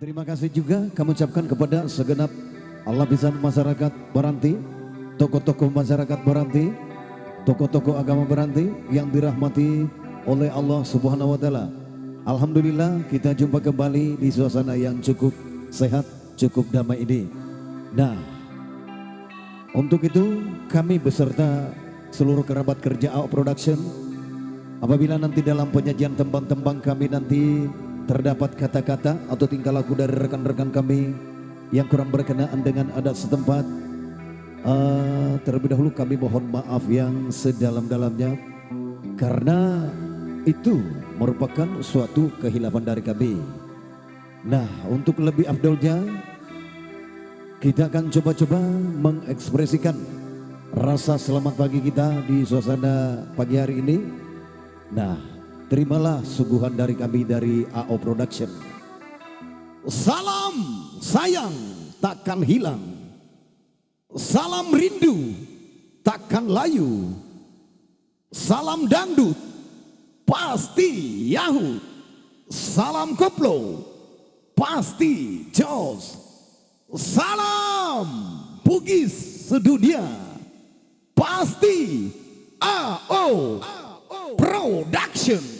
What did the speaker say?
Terima kasih juga kami ucapkan kepada segenap lapisan masyarakat Baranti, tokoh-tokoh masyarakat Baranti, tokoh-tokoh agama Baranti yang dirahmati oleh Allah Subhanahu wa taala. Alhamdulillah kita jumpa kembali di suasana yang cukup sehat, cukup damai ini. Nah, untuk itu kami beserta seluruh kerabat kerja AO Production, apabila nanti dalam penyajian tembang-tembang kami nanti terdapat kata-kata atau tingkah laku dari rekan-rekan kami yang kurang berkenaan dengan adat setempat, terlebih dahulu kami mohon maaf yang sedalam-dalamnya, karena itu merupakan suatu kehilafan dari kami. Nah, untuk lebih afdolnya kita akan coba-coba mengekspresikan rasa selamat pagi kita di suasana pagi hari ini. Nah, terimalah suguhan dari kami dari AO Production. Salam sayang takkan hilang, salam rindu takkan layu, salam dangdut pasti Yahoo, salam koplo pasti Jos, salam Bugis sedunia pasti AO Production.